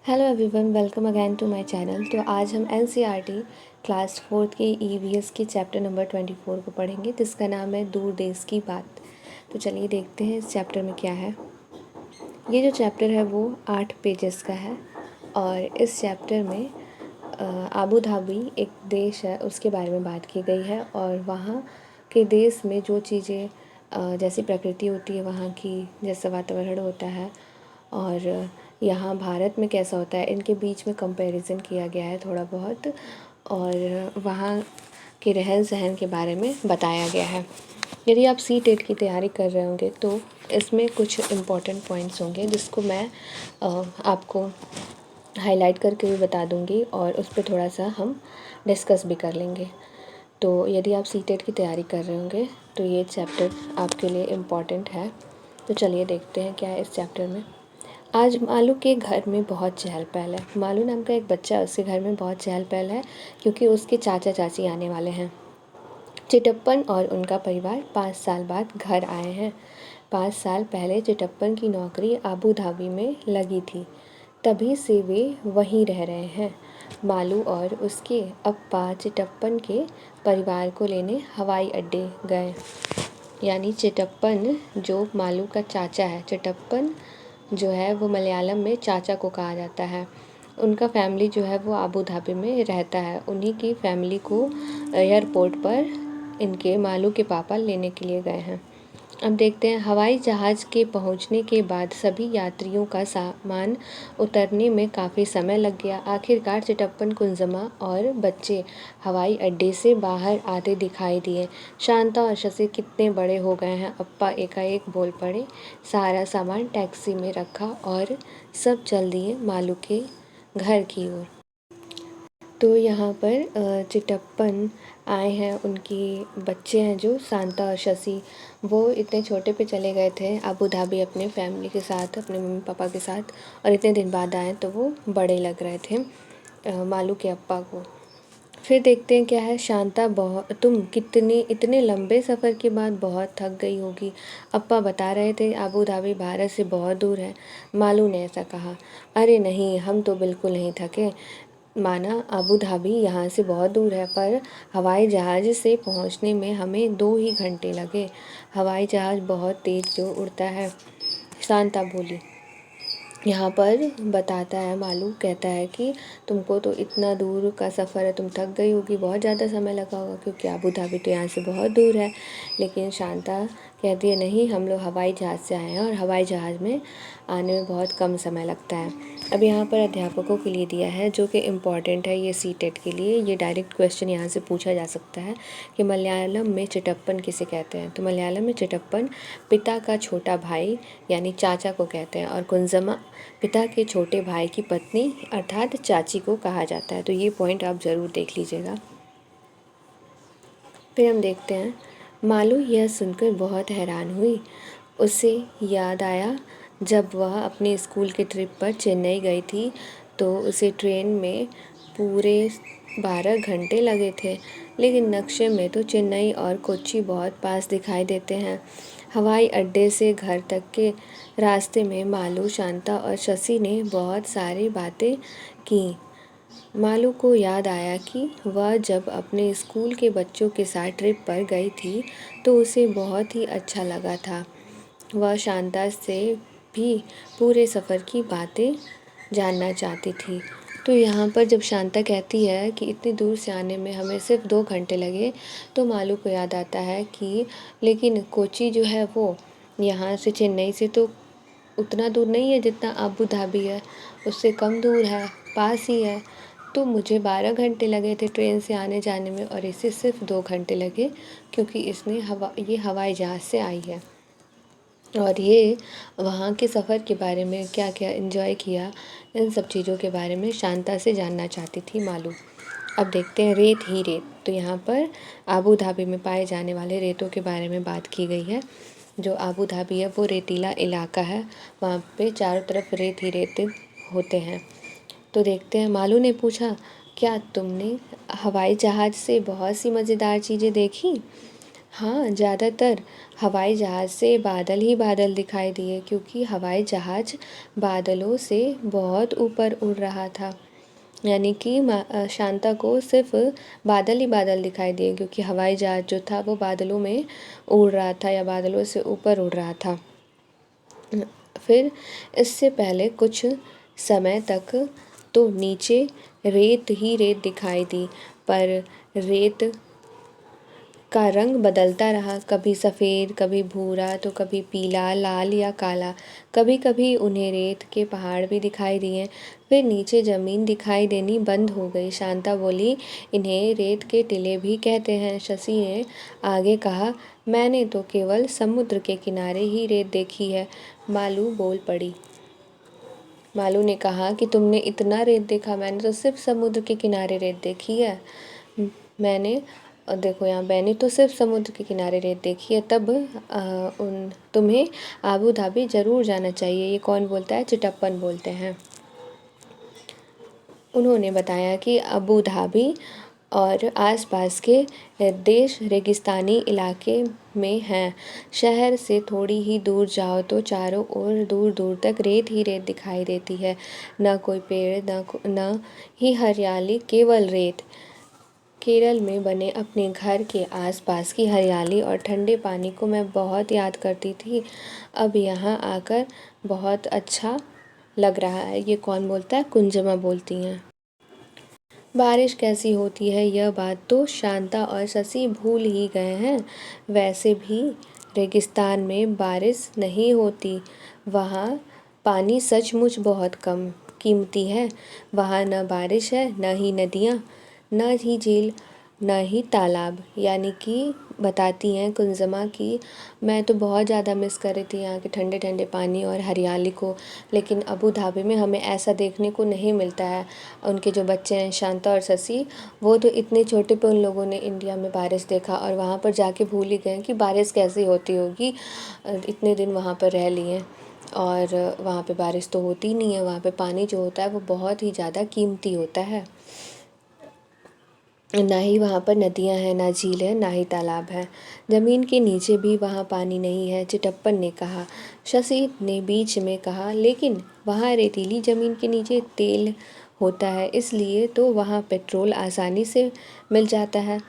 Hello everyone, welcome again to my channel. तो आज हम एनसीईआरटी क्लास 4 के ईवीएस के चैप्टर नंबर 24 को पढ़ेंगे, जिसका नाम है दूर देश की बात। तो चलिए देखते हैं इस चैप्टर में क्या है। ये जो चैप्टर है वो 8 पेजेस का है और इस चैप्टर में आबू धाबी एक देश है, उसके बारे में बात की गई है और वहाँ के देश में जो चीज़ें जैसी प्रकृति होती है वहाँ की, जैसा वातावरण होता है और यहाँ भारत में कैसा होता है, इनके बीच में कंपैरिजन किया गया है थोड़ा बहुत, और वहाँ के रहन सहन के बारे में बताया गया है। यदि आप सी टेट की तैयारी कर रहे होंगे तो इसमें कुछ इम्पॉर्टेंट पॉइंट्स होंगे जिसको मैं आपको हाईलाइट करके भी बता दूंगी और उस पर थोड़ा सा हम डिस्कस भी कर लेंगे। तो यदि आप सी टेट की तैयारी कर रहे होंगे तो ये चैप्टर आपके लिए इम्पॉर्टेंट है। तो चलिए देखते हैं क्या है इस चैप्टर में। आज मालू के घर में बहुत चहल पहल है। मालू नाम का एक बच्चा, उसके घर में बहुत चहल पहल है क्योंकि उसके चाचा चाची आने वाले हैं। चिटप्पन और उनका परिवार 5 साल बाद घर आए हैं। 5 साल पहले चिटप्पन की नौकरी आबू धाबी में लगी थी, तभी से वे वहीं रह रहे हैं। मालू और उसके अप्पा चिटप्पन के परिवार को लेने हवाई अड्डे गए। यानी चिटप्पन जो मालू का चाचा है, चिटप्पन जो है वो मलयालम में चाचा को कहा जाता है। उनका फैमिली जो है वो आबू धाबी में रहता है। उन्हीं की फैमिली को एयरपोर्ट पर इनके मालू के पापा लेने के लिए गए हैं। अब देखते हैं। हवाई जहाज़ के पहुंचने के बाद सभी यात्रियों का सामान उतरने में काफ़ी समय लग गया। आखिरकार चिटप्पन, कुंजमा और बच्चे हवाई अड्डे से बाहर आते दिखाई दिए। शांता और शशि कितने बड़े हो गए हैं, अप्पा एकाएक बोल पड़े। सारा सामान टैक्सी में रखा और सब चल दिए मालू के घर की ओर। तो यहाँ पर चिटप्पन आए हैं, उनकी बच्चे हैं जो शांता और शशि, वो इतने छोटे पे चले गए थे अबू धाबी अपने फैमिली के साथ, अपने मम्मी पापा के साथ, और इतने दिन बाद आए तो वो बड़े लग रहे थे मालू के अप्पा को। फिर देखते हैं क्या है। शांता, बहुत तुम कितने इतने लंबे सफ़र के बाद बहुत थक गई होगी। अप्पा बता रहे थे अबू धाबी भारत से बहुत दूर है। मालू ने ऐसा कहा। अरे नहीं, हम तो बिल्कुल नहीं थके। माना अबू धाबी यहाँ से बहुत दूर है, पर हवाई जहाज़ से पहुँचने में हमें 2 ही घंटे लगे। हवाई जहाज़ बहुत तेज़ जो उड़ता है, शांता बोली। यहाँ पर बताता है, मालू कहता है कि तुमको तो इतना दूर का सफ़र है, तुम थक गई होगी, बहुत ज़्यादा समय लगा होगा क्योंकि अबू धाबी तो यहाँ से बहुत दूर है। लेकिन शांता कहती है नहीं, हम लोग हवाई जहाज़ से आए हैं और हवाई जहाज़ में आने में बहुत कम समय लगता है। अब यहाँ पर अध्यापकों के लिए दिया है जो कि इम्पॉर्टेंट है ये सी टेट के लिए। ये डायरेक्ट क्वेश्चन यहाँ से पूछा जा सकता है कि मलयालम में चिटप्पन किसे कहते हैं। तो मलयालम में चिटप्पन पिता का छोटा भाई यानी चाचा को कहते हैं और कुंजमा पिता के छोटे भाई की पत्नी अर्थात चाची को कहा जाता है। तो ये पॉइंट आप ज़रूर देख लीजिएगा। फिर हम देखते हैं। मालू यह सुनकर बहुत हैरान हुई। उसे याद आया जब वह अपने स्कूल के ट्रिप पर चेन्नई गई थी तो उसे ट्रेन में पूरे 12 घंटे लगे थे, लेकिन नक्शे में तो चेन्नई और कोच्चि बहुत पास दिखाई देते हैं। हवाई अड्डे से घर तक के रास्ते में मालू, शांता और शशि ने बहुत सारी बातें की। मालू को याद आया कि वह जब अपने स्कूल के बच्चों के साथ ट्रिप पर गई थी तो उसे बहुत ही अच्छा लगा था। वह शांता से भी पूरे सफ़र की बातें जानना चाहती थी। तो यहाँ पर जब शांता कहती है कि इतनी दूर से आने में हमें सिर्फ 2 घंटे लगे, तो मालू को याद आता है कि लेकिन कोच्चि जो है वो यहाँ से, चेन्नई से तो उतना दूर नहीं है जितना अबू धाबी है, उससे कम दूर है, पास ही है। तो मुझे 12 घंटे लगे थे ट्रेन से आने जाने में और इसे सिर्फ 2 घंटे लगे क्योंकि ये हवाई जहाज़ से आई है। और ये वहाँ के सफ़र के बारे में क्या क्या एंजॉय किया, इन सब चीज़ों के बारे में शांता से जानना चाहती थी मालू। अब देखते हैं रेत ही रेत। तो यहाँ पर आबू धाबी में पाए जाने वाले रेतों के बारे में बात की गई है। जो आबू धाबी है वो रेतीला इलाका है, वहाँ पे चारों तरफ रेत ही रेत होते हैं। तो देखते हैं। मालू ने पूछा, क्या तुमने हवाई जहाज़ से बहुत सी मज़ेदार चीज़ें देखी? हाँ, ज़्यादातर हवाई जहाज़ से बादल ही बादल दिखाई दिए, क्योंकि हवाई जहाज़ बादलों से बहुत ऊपर उड़ रहा था। यानी कि शांता को सिर्फ बादल ही बादल दिखाई दिए, क्योंकि हवाई जहाज़ जो था वो बादलों में उड़ रहा था या बादलों से ऊपर उड़ रहा था। फिर इससे पहले कुछ समय तक तो नीचे रेत ही रेत दिखाई दी, पर रेत का रंग बदलता रहा, कभी सफ़ेद, कभी भूरा, तो कभी पीला, लाल या काला। कभी कभी उन्हें रेत के पहाड़ भी दिखाई दिए। फिर नीचे ज़मीन दिखाई देनी बंद हो गई। शांता बोली, इन्हें रेत के टीले भी कहते हैं। शशि ने आगे कहा, मैंने तो केवल समुद्र के किनारे ही रेत देखी है। मालू बोल पड़ी। मालू ने कहा कि तुमने इतना रेत देखा, मैंने तो सिर्फ समुद्र के किनारे रेत देखी है। मैंने और देखो यहाँ, मैंने तो सिर्फ समुद्र के किनारे रेत देखी है। तब तुम्हें आबू धाबी ज़रूर जाना चाहिए। ये कौन बोलता है? चिटप्पन बोलते हैं। उन्होंने बताया कि अबू धाबी और आसपास के देश रेगिस्तानी इलाके में हैं। शहर से थोड़ी ही दूर जाओ तो चारों ओर दूर दूर तक रेत ही रेत दिखाई देती है। न कोई पेड़, न ही हरियाली, केवल रेत। केरल में बने अपने घर के आसपास की हरियाली और ठंडे पानी को मैं बहुत याद करती थी। अब यहाँ आकर बहुत अच्छा लग रहा है। ये कौन बोलता है? कुंजमा बोलती हैं। बारिश कैसी होती है यह बात तो शांता और शशि भूल ही गए हैं। वैसे भी रेगिस्तान में बारिश नहीं होती। वहाँ पानी सचमुच बहुत कम कीमती है। वहाँ न बारिश है, न ही नदियाँ, न ही झील, न ही तालाब। यानी कि बताती हैं कुंजमा कि मैं तो बहुत ज़्यादा मिस कर रही थी यहाँ के ठंडे ठंडे पानी और हरियाली को, लेकिन अबू धाबी में हमें ऐसा देखने को नहीं मिलता है। उनके जो बच्चे हैं शांता और शशि, वो तो इतने छोटे पे उन लोगों ने इंडिया में बारिश देखा और वहाँ पर जाके भूल ही गए कि बारिश कैसी होती होगी। इतने दिन वहाँ पर रह लिए और वहाँ पे बारिश तो होती नहीं है। वहाँ पे पानी जो होता है वो बहुत ही ज़्यादा कीमती होता है। ना ही वहाँ पर नदियाँ हैं, ना झील है, ना ही तालाब है। ज़मीन के नीचे भी वहाँ पानी नहीं है, चिटप्पन ने कहा। शशि ने बीच में कहा, लेकिन वहाँ रेतीली ज़मीन के नीचे तेल होता है, इसलिए तो वहाँ पेट्रोल आसानी से मिल जाता है।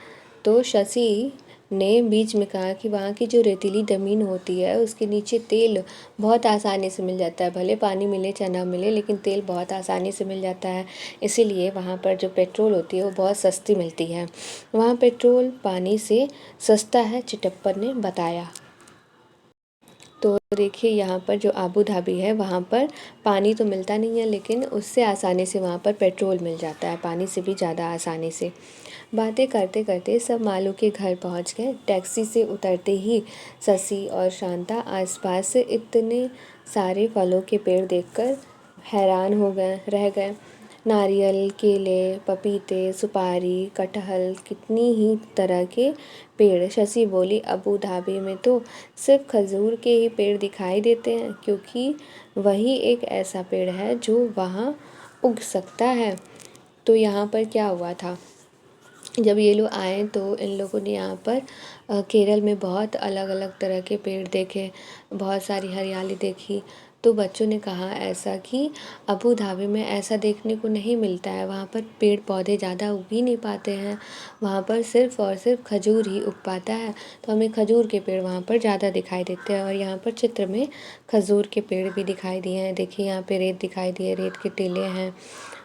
तो शशि ने बीच में कहा कि वहाँ की जो रेतीली ज़मीन होती है उसके नीचे तेल बहुत आसानी से मिल जाता है। भले पानी मिले चाहे ना मिले, लेकिन तेल बहुत आसानी से मिल जाता है। इसीलिए वहाँ पर जो पेट्रोल होती है वो बहुत सस्ती मिलती है। वहाँ पेट्रोल पानी से सस्ता है, चिटप्पन ने बताया। तो देखिए यहाँ पर जो आबू धाबी है वहाँ पर पानी तो मिलता नहीं है, लेकिन उससे आसानी से वहाँ पर पेट्रोल मिल जाता है, पानी से भी ज़्यादा आसानी से। बातें करते करते सब मालू के घर पहुँच गए। टैक्सी से उतरते ही शशि और शांता आसपास से इतने सारे फलों के पेड़ देखकर हैरान हो गए रह गए। नारियल, केले, पपीते, सुपारी, कटहल, कितनी ही तरह के पेड़। शशि बोली, अबू धाबी में तो सिर्फ खजूर के ही पेड़ दिखाई देते हैं, क्योंकि वही एक ऐसा पेड़ है जो वहाँ उग सकता है। तो यहाँ पर क्या हुआ था, जब ये लोग आए तो इन लोगों ने यहाँ पर केरल में बहुत अलग अलग तरह के पेड़ देखे, बहुत सारी हरियाली देखी। तो बच्चों ने कहा ऐसा कि अबू धाबी में ऐसा देखने को नहीं मिलता है। वहाँ पर पेड़ पौधे ज़्यादा उग ही नहीं पाते हैं। वहाँ पर सिर्फ़ और सिर्फ खजूर ही उग पाता है। तो हमें खजूर के पेड़ वहाँ पर ज़्यादा दिखाई देते हैं। और यहाँ पर चित्र में खजूर के पेड़ भी दिखाई दिए हैं। देखिए यहाँ पे रेत दिखाई दी है, रेत के टीले हैं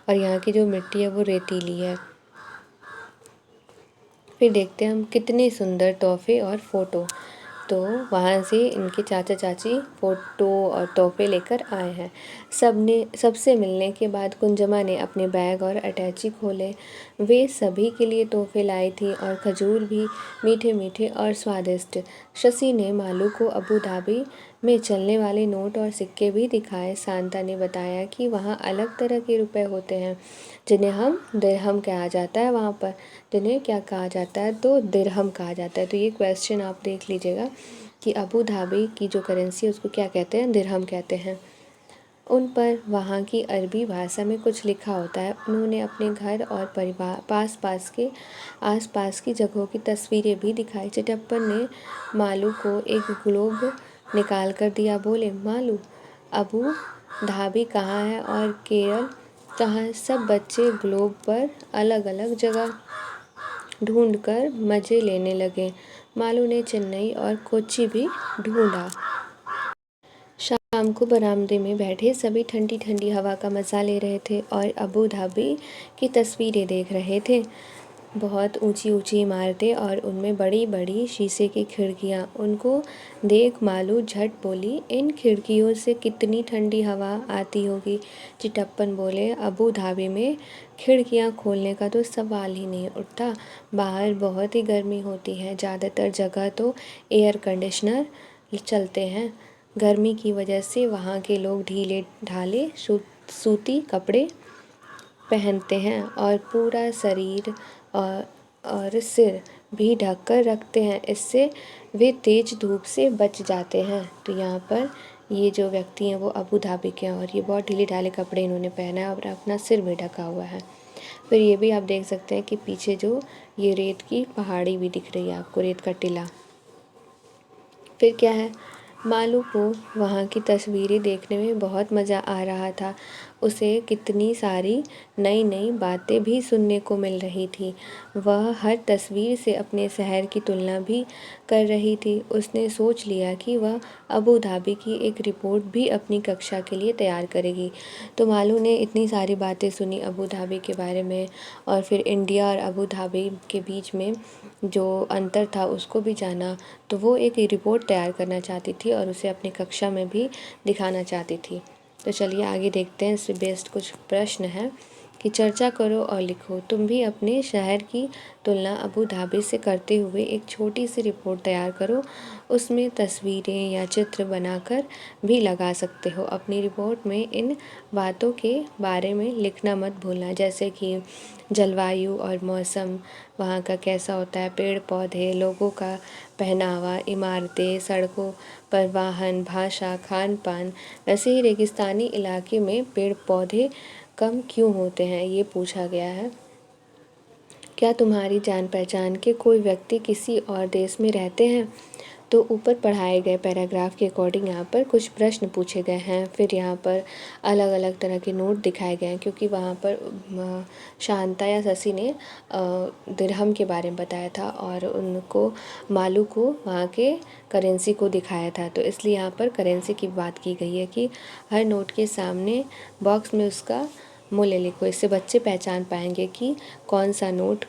और यहाँ की जो मिट्टी है वो रेतीली है। फिर देखते हैं हम कितने सुंदर तोहफे और फ़ोटो। तो वहाँ से इनके चाचा चाची फ़ोटो और तोहफे लेकर आए हैं। सबसे मिलने के बाद कुंजमा ने अपने बैग और अटैची खोले। वे सभी के लिए तोहफे लाई थी और खजूर भी मीठे मीठे और स्वादिष्ट। शशि ने मालू को अबू धाबी में चलने वाले नोट और सिक्के भी दिखाए। शांता ने बताया कि वहाँ अलग तरह के रुपए होते हैं, जिन्हें हम दिरहम कहा जाता है। वहाँ पर जिन्हें क्या कहा जाता है, तो दिरहम कहा जाता है। तो ये क्वेश्चन आप देख लीजिएगा कि अबू धाबी की जो करेंसी है उसको क्या कहते हैं, दिरहम कहते हैं। उन पर वहाँ की अरबी भाषा में कुछ लिखा होता है। उन्होंने अपने घर और परिवार आस पास की जगहों की तस्वीरें भी दिखाई। चिटप्पन ने मालू को एक ग्लोब निकाल कर दिया। बोले, मालू, अबू धाबी कहाँ है और केरल कहाँ? सब बच्चे ग्लोब पर अलग अलग जगह ढूंढकर मज़े लेने लगे। मालू ने चेन्नई और कोच्चि भी ढूंढा। शाम को बरामदे में बैठे सभी ठंडी ठंडी हवा का मज़ा ले रहे थे और अबू धाबी की तस्वीरें देख रहे थे। बहुत ऊंची ऊंची इमारतें और उनमें बड़ी बड़ी शीशे की खिड़कियां। उनको देख मालू झट बोली, इन खिड़कियों से कितनी ठंडी हवा आती होगी। चिटप्पन बोले, अबू धाबी में खिड़कियां खोलने का तो सवाल ही नहीं उठता। बाहर बहुत ही गर्मी होती है। ज़्यादातर जगह तो एयर कंडीशनर चलते हैं। गर्मी की वजह से वहाँ के लोग ढीले ढाले सूती कपड़े पहनते हैं और पूरा शरीर और सिर भी ढक कर रखते हैं। इससे वे तेज़ धूप से बच जाते हैं। तो यहाँ पर ये जो व्यक्ति हैं वो अबू धाबी के हैं और ये बहुत ढीले ढाले कपड़े इन्होंने पहना है और अपना सिर भी ढका हुआ है। फिर ये भी आप देख सकते हैं कि पीछे जो ये रेत की पहाड़ी भी दिख रही है आपको, रेत का टीला। फिर क्या है, मालू को वहाँ की तस्वीरें देखने में बहुत मज़ा आ रहा था। उसे कितनी सारी नई नई बातें भी सुनने को मिल रही थी। वह हर तस्वीर से अपने शहर की तुलना भी कर रही थी। उसने सोच लिया कि वह अबू धाबी की एक रिपोर्ट भी अपनी कक्षा के लिए तैयार करेगी। तो मालू ने इतनी सारी बातें सुनी अबू धाबी के बारे में और फिर इंडिया और अबू धाबी के बीच में जो अंतर था उसको भी जाना। तो वो एक रिपोर्ट तैयार करना चाहती थी और उसे अपनी कक्षा में भी दिखाना चाहती थी। तो चलिए आगे देखते हैं। इससे बेस्ड कुछ प्रश्न हैं कि चर्चा करो और लिखो। तुम भी अपने शहर की तुलना अबू धाबी से करते हुए एक छोटी सी रिपोर्ट तैयार करो। उसमें तस्वीरें या चित्र बनाकर भी लगा सकते हो। अपनी रिपोर्ट में इन बातों के बारे में लिखना मत भूलना, जैसे कि जलवायु और मौसम वहाँ का कैसा होता है, पेड़ पौधे, लोगों का पहनावा, इमारतें, सड़कों पर वाहन, भाषा, खान पान। वैसे ही रेगिस्तानी इलाके में पेड़ पौधे कम क्यों होते हैं, ये पूछा गया है। क्या तुम्हारी जान पहचान के कोई व्यक्ति किसी और देश में रहते हैं? तो ऊपर पढ़ाए गए पैराग्राफ के अकॉर्डिंग यहाँ पर कुछ प्रश्न पूछे गए हैं। फिर यहाँ पर अलग अलग तरह के नोट दिखाए गए हैं, क्योंकि वहाँ पर शांता या शशि ने दिरहम के बारे में बताया था और उनको मालू को वहाँ के करेंसी को दिखाया था। तो इसलिए यहाँ पर करेंसी की बात की गई है कि हर नोट के सामने बॉक्स में उसका मूल्य लिखो। इससे बच्चे पहचान पाएंगे कि कौन सा नोट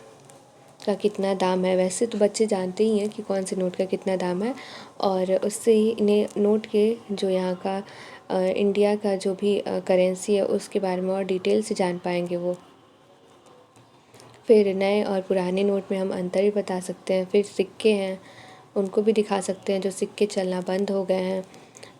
का कितना दाम है। वैसे तो बच्चे जानते ही हैं कि कौन से नोट का कितना दाम है और उससे ही इन्हें नोट के जो यहाँ का इंडिया का जो भी करेंसी है उसके बारे में और डिटेल से जान पाएंगे वो। फिर नए और पुराने नोट में हम अंतर भी बता सकते हैं। फिर सिक्के हैं, उनको भी दिखा सकते हैं जो सिक्के चलना बंद हो गए हैं।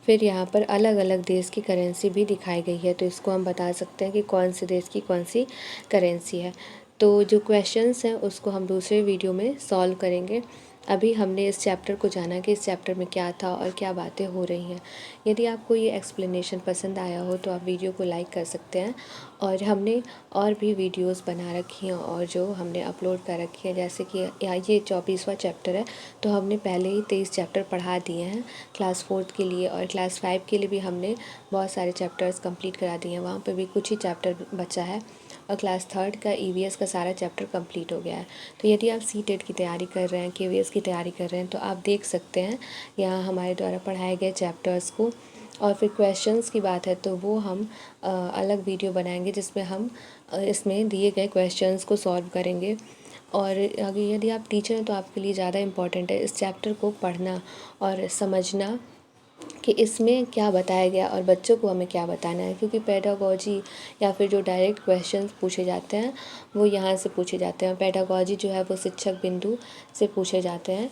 फिर यहाँ पर अलग अलग देश की करेंसी भी दिखाई गई है, तो इसको हम बता सकते हैं कि कौन से देश की कौन सी करेंसी है। तो जो क्वेश्चंस हैं उसको हम दूसरे वीडियो में सॉल्व करेंगे। अभी हमने इस चैप्टर को जाना कि इस चैप्टर में क्या था और क्या बातें हो रही हैं। यदि आपको ये एक्सप्लेनेशन पसंद आया हो तो आप वीडियो को लाइक कर सकते हैं। और हमने और भी वीडियोस बना रखी हैं और जो हमने अपलोड कर रखी है, जैसे कि ये 24वां चैप्टर है, तो हमने पहले ही 23 चैप्टर पढ़ा दिए हैं क्लास 4 के लिए और क्लास 5 के लिए भी हमने बहुत सारे चैप्टर्स कंप्लीट करा दिए हैं। वहाँ पर भी कुछ ही चैप्टर बचा है और क्लास 3 का EVS का सारा चैप्टर कंप्लीट हो गया है। तो यदि आप CTET की तैयारी कर रहे हैं, KVS की तैयारी कर रहे हैं, तो आप देख सकते हैं यहाँ हमारे द्वारा पढ़ाए गए चैप्टर्स को। और फिर क्वेश्चंस की बात है तो वो हम अलग वीडियो बनाएंगे जिसमें हम इसमें दिए गए क्वेश्चंस को सॉल्व करेंगे। और अगर यदि आप टीचर हैं तो आपके लिए ज़्यादा इम्पॉर्टेंट है इस चैप्टर को पढ़ना और समझना कि इसमें क्या बताया गया और बच्चों को हमें क्या बताना है, क्योंकि पेडागोजी या फिर जो डायरेक्ट क्वेश्चंस पूछे जाते हैं वो यहाँ से पूछे जाते हैं। पेडागोजी जो है वो शिक्षक बिंदु से पूछे जाते हैं।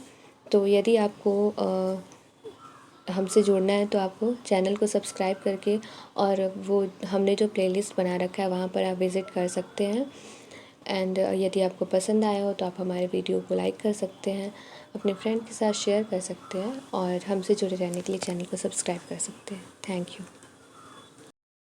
तो यदि आपको हमसे जुड़ना है तो आपको चैनल को सब्सक्राइब करके और वो हमने जो प्लेलिस्ट बना रखा है वहाँ पर आप विज़िट कर सकते हैं। एंड यदि आपको पसंद आया हो तो आप हमारे वीडियो को लाइक कर सकते हैं, अपने फ्रेंड के साथ शेयर कर सकते हैं और हमसे जुड़े रहने के लिए चैनल को सब्सक्राइब कर सकते हैं। Thank you.